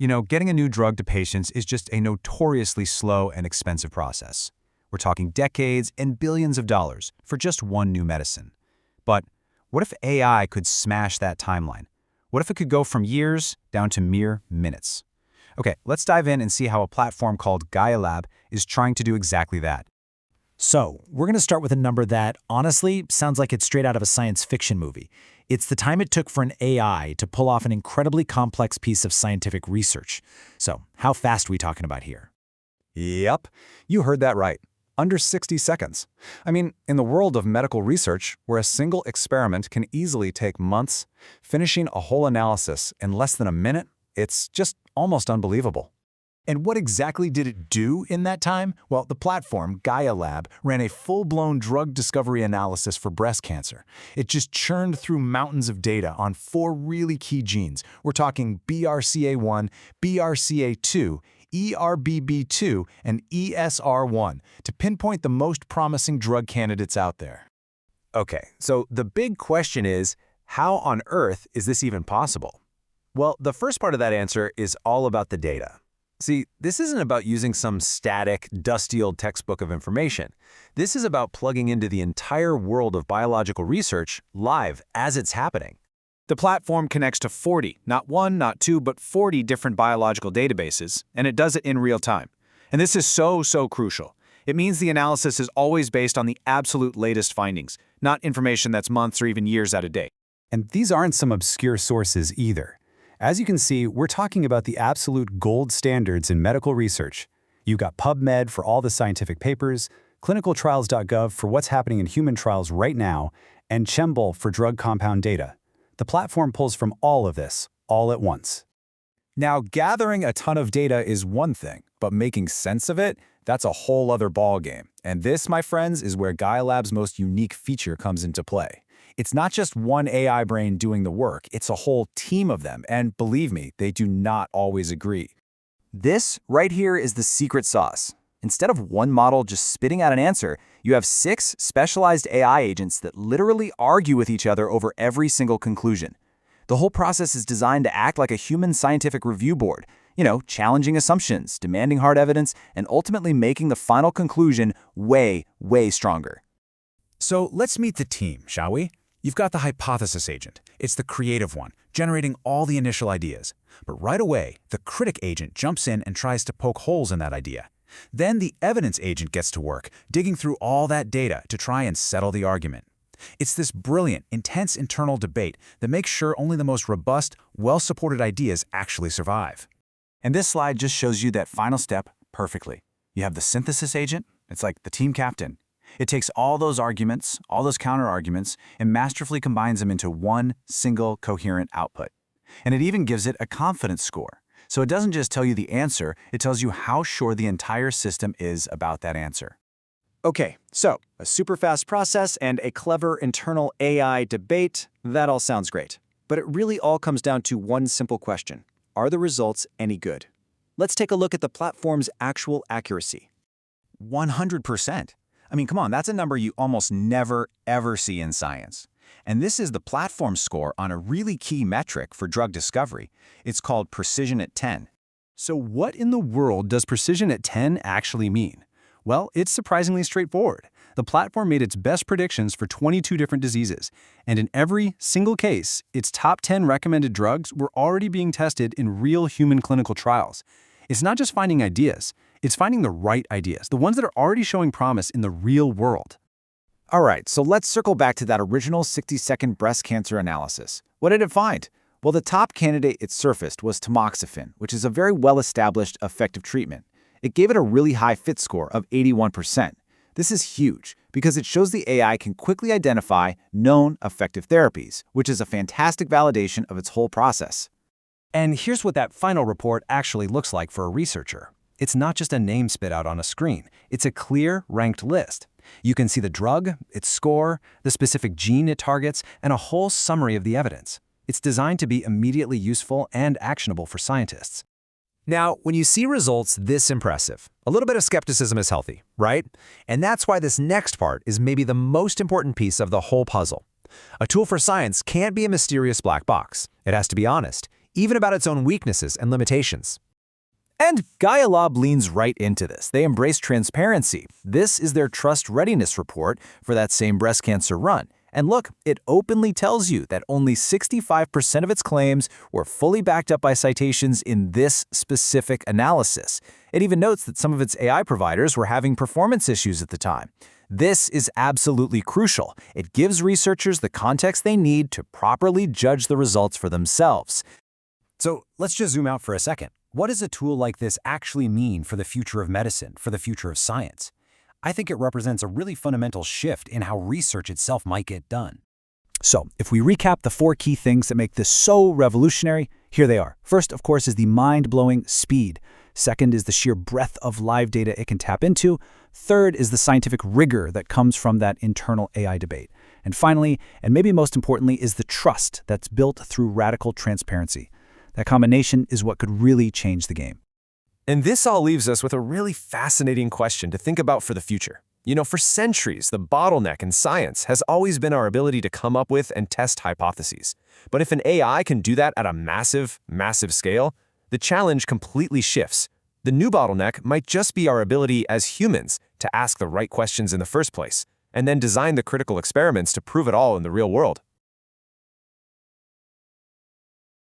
Getting a new drug to patients is just a notoriously slow and expensive process. We're talking decades and billions of dollars for just one new medicine. But what if AI could smash that timeline? What if it could go from years down to mere minutes? Okay, let's dive in and see how a platform called GaiaLab is trying to do exactly that. So, we're going to start with a number that, honestly, sounds like it's straight out of a science fiction movie. It's the time it took for an AI to pull off an incredibly complex piece of scientific research. So, how fast are we talking about here? Yep, you heard that right. Under 60 seconds. I mean, in the world of medical research, where a single experiment can easily take months, finishing a whole analysis in less than a minute, it's just almost unbelievable. And what exactly did it do in that time? Well, the platform, GaiaLab, ran a full-blown drug discovery analysis for breast cancer. It just churned through mountains of data on 4 really key genes. We're talking BRCA1, BRCA2, ERBB2, and ESR1 to pinpoint the most promising drug candidates out there. Okay, so the big question is, how on earth is this even possible? Well, the first part of that answer is all about the data. See, this isn't about using some static, dusty old textbook of information. This is about plugging into the entire world of biological research live as it's happening. The platform connects to 40, not 1, not 2, but 40 different biological databases, and it does it in real time. And this is so crucial. It means the analysis is always based on the absolute latest findings, not information that's months or even years out of date. And these aren't some obscure sources either. As you can see, we're talking about the absolute gold standards in medical research. You've got PubMed for all the scientific papers, clinicaltrials.gov for what's happening in human trials right now, and Chembol for drug compound data. The platform pulls from all of this, all at once. Now, gathering a ton of data is one thing, but making sense of it, that's a whole other ballgame. And this, my friends, is where GaiaLab's most unique feature comes into play. It's not just one AI brain doing the work, it's a whole team of them, and believe me, they do not always agree. This right here is the secret sauce. Instead of one model just spitting out an answer, you have 6 specialized AI agents that literally argue with each other over every single conclusion. The whole process is designed to act like a human scientific review board, challenging assumptions, demanding hard evidence, and ultimately making the final conclusion way stronger. So let's meet the team, shall we? You've got the hypothesis agent. It's the creative one, generating all the initial ideas. But right away, the critic agent jumps in and tries to poke holes in that idea. Then the evidence agent gets to work, digging through all that data to try and settle the argument. It's this brilliant, intense internal debate that makes sure only the most robust, well-supported ideas actually survive. And this slide just shows you that final step perfectly. You have the synthesis agent. It's like the team captain. It takes all those arguments, all those counter-arguments, and masterfully combines them into one single coherent output. And it even gives it a confidence score. So it doesn't just tell you the answer, it tells you how sure the entire system is about that answer. Okay, so a super fast process and a clever internal AI debate, that all sounds great. But it really all comes down to one simple question. Are the results any good? Let's take a look at the platform's actual accuracy. 100%. I mean, come on, that's a number you almost never, ever see in science. And this is the platform score on a really key metric for drug discovery. It's called precision at 10. So what in the world does precision at 10 actually mean? Well, it's surprisingly straightforward. The platform made its best predictions for 22 different diseases, and in every single case, its top 10 recommended drugs were already being tested in real human clinical trials. It's not just finding ideas, it's finding the right ideas, the ones that are already showing promise in the real world. All right, so let's circle back to that original 60-second breast cancer analysis. What did it find? Well, the top candidate it surfaced was tamoxifen, which is a very well-established, effective treatment. It gave it a really high fit score of 81%. This is huge because it shows the AI can quickly identify known effective therapies, which is a fantastic validation of its whole process. And here's what that final report actually looks like for a researcher. It's not just a name spit out on a screen. It's a clear, ranked list. You can see the drug, its score, the specific gene it targets, and a whole summary of the evidence. It's designed to be immediately useful and actionable for scientists. Now, when you see results this impressive, a little bit of skepticism is healthy, right? And that's why this next part is maybe the most important piece of the whole puzzle. A tool for science can't be a mysterious black box. It has to be honest, even about its own weaknesses and limitations. And GaiaLab leans right into this. They embrace transparency. This is their trust readiness report for that same breast cancer run. And look, it openly tells you that only 65% of its claims were fully backed up by citations in this specific analysis. It even notes that some of its AI providers were having performance issues at the time. This is absolutely crucial. It gives researchers the context they need to properly judge the results for themselves. So let's just zoom out for a second. What does a tool like this actually mean for the future of medicine, for the future of science? I think it represents a really fundamental shift in how research itself might get done. So, if we recap the 4 key things that make this so revolutionary, here they are. First, of course, is the mind-blowing speed. Second is the sheer breadth of live data it can tap into. Third is the scientific rigor that comes from that internal AI debate. And finally, and maybe most importantly, is the trust that's built through radical transparency. That combination is what could really change the game. And this all leaves us with a really fascinating question to think about for the future. You know, for centuries, the bottleneck in science has always been our ability to come up with and test hypotheses. But if an AI can do that at a massive, massive scale, the challenge completely shifts. The new bottleneck might just be our ability as humans to ask the right questions in the first place, and then design the critical experiments to prove it all in the real world.